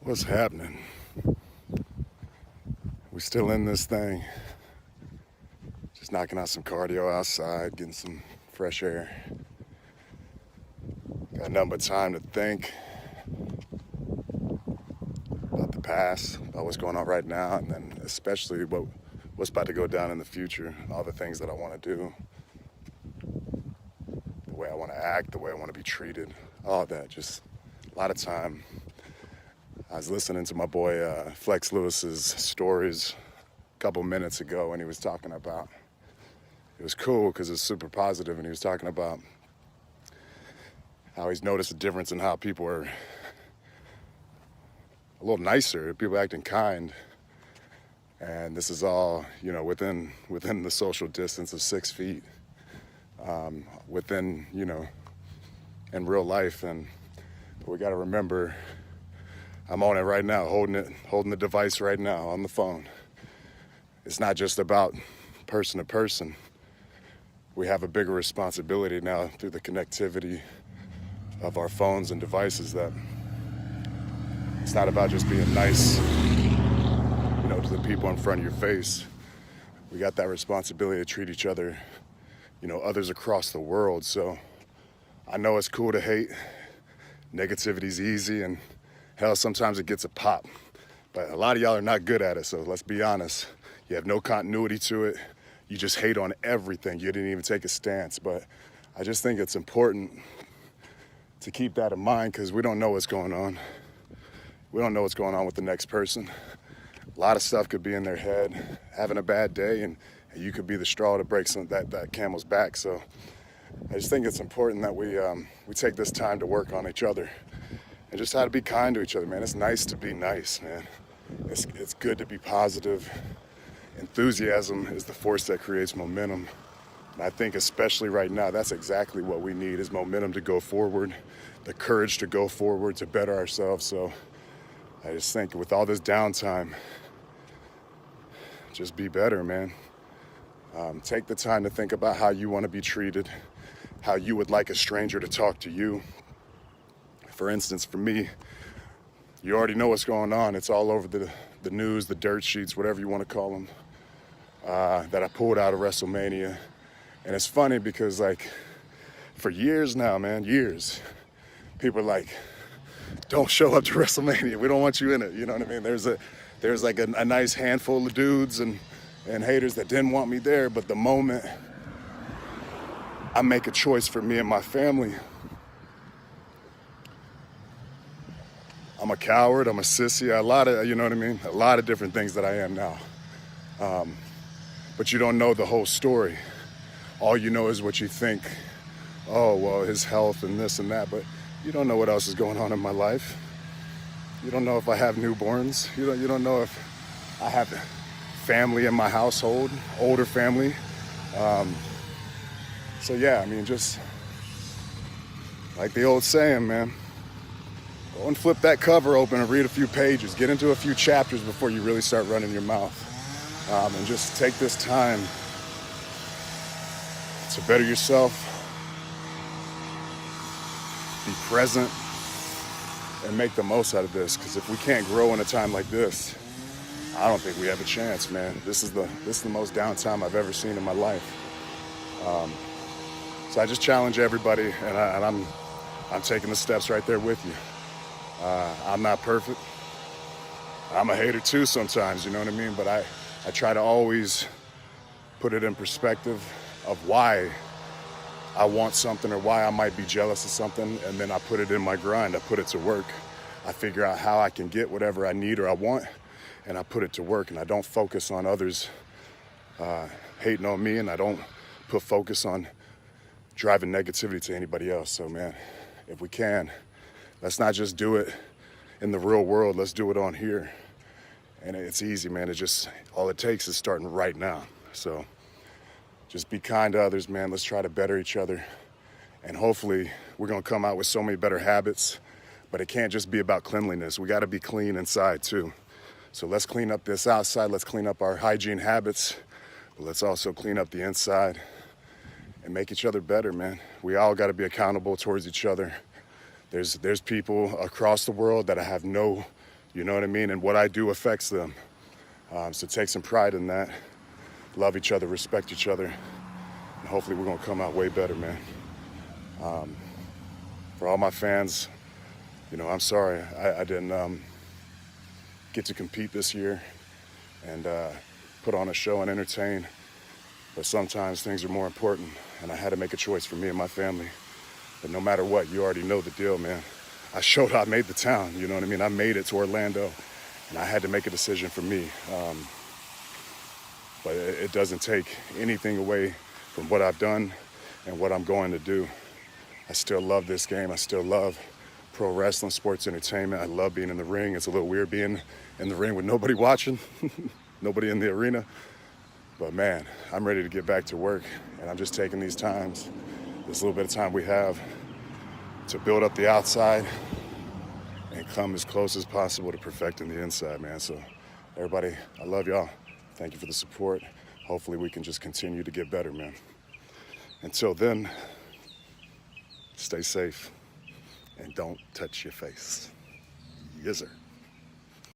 What's happening? We still in this thing. Just knocking out some cardio outside, getting some fresh air. Got nothing but time to think about the past, about what's going on right now, and then especially what's about to go down in the future, all the things that I want to do, the way I want to act, the way I want to be treated, all that. Just a lot of time. I was listening to my boy Flex Lewis's stories a couple minutes ago, and he was talking about, it was cool because it's super positive, and he was talking about how he's noticed a difference in how people are a little nicer, people acting kind, and this is all, you know, within the social distance of 6 feet, within, you know, in real life. And we got to remember, I'm on it right now, holding the device right now on the phone. It's not just about person to person. We have a bigger responsibility now through the connectivity of our phones and devices, that it's not about just being nice, you know, to the people in front of your face. We got that responsibility to treat each other, you know, others across the world. So I know it's cool to hate. Negativity's easy, and hell, sometimes it gets a pop. But a lot of y'all are not good at it, so let's be honest. You have no continuity to it. You just hate on everything. You didn't even take a stance. But I just think it's important to keep that in mind, because we don't know what's going on. We don't know what's going on with the next person. A lot of stuff could be in their head, having a bad day, and you could be the straw to break that camel's back. So I just think it's important that we take this time to work on each other and just how to be kind to each other, man. It's nice to be nice, man. It's good to be positive. Enthusiasm is the force that creates momentum. And I think especially right now, that's exactly what we need, is momentum to go forward, the courage to go forward, to better ourselves. So I just think with all this downtime, just be better, man. Take the time to think about how you want to be treated, how you would like a stranger to talk to you. For instance, for me, you already know what's going on. It's all over the news, the dirt sheets, whatever you want to call them, that I pulled out of WrestleMania. And it's funny because, like, for years now, man, years, people are like, don't show up to WrestleMania. We don't want you in it. You know what I mean? There's like a nice handful of dudes and haters that didn't want me there. But the moment I make a choice for me and my family, I'm a coward, I'm a sissy, a lot of, you know what I mean? A lot of different things that I am now. But you don't know the whole story. All you know is what you think. Oh, well, his health and this and that, but you don't know what else is going on in my life. You don't know if I have newborns. You don't know if I have family in my household, older family. So yeah, I mean, just like the old saying, man, go and flip that cover open and read a few pages. Get into a few chapters before you really start running your mouth. And just take this time to better yourself, be present, and make the most out of this. Because if we can't grow in a time like this, I don't think we have a chance, man. This is the most downtime I've ever seen in my life. So I just challenge everybody, and I'm taking the steps right there with you. I'm not perfect. I'm a hater too sometimes, you know what I mean? But I try to always put it in perspective of why I want something or why I might be jealous of something, and then I put it in my grind. I put it to work. I figure out how I can get whatever I need or I want, and I put it to work. And I don't focus on others hating on me, and I don't put focus on driving negativity to anybody else. So man, if we can, let's not just do it in the real world, let's do it on here. And it's easy, man. It's just, all it takes is starting right now. So just be kind to others, man. Let's try to better each other. And hopefully we're gonna come out with so many better habits, but it can't just be about cleanliness. We gotta be clean inside too. So let's clean up this outside. Let's clean up our hygiene habits, but let's also clean up the inside and make each other better, man. We all gotta be accountable towards each other. There's people across the world that I have no You know what I mean? And what I do affects them. So take some pride in that. Love each other, respect each other. And hopefully we're going to come out way better, man. For all my fans, you know, I'm sorry I didn't get to compete this year and put on a show and entertain. But sometimes things are more important, and I had to make a choice for me and my family. But no matter what, you already know the deal, man. I showed I made the town, you know what I mean? I made it to Orlando, and I had to make a decision for me. But it doesn't take anything away from what I've done and what I'm going to do. I still love this game. I still love pro wrestling, sports entertainment. I love being in the ring. It's a little weird being in the ring with nobody watching, nobody in the arena. But man, I'm ready to get back to work, and I'm just taking these times, this little bit of time we have, to build up the outside and come as close as possible to perfecting the inside, man. So everybody, I love y'all. Thank you for the support. Hopefully we can just continue to get better, man. Until then, stay safe and don't touch your face. Yes, sir.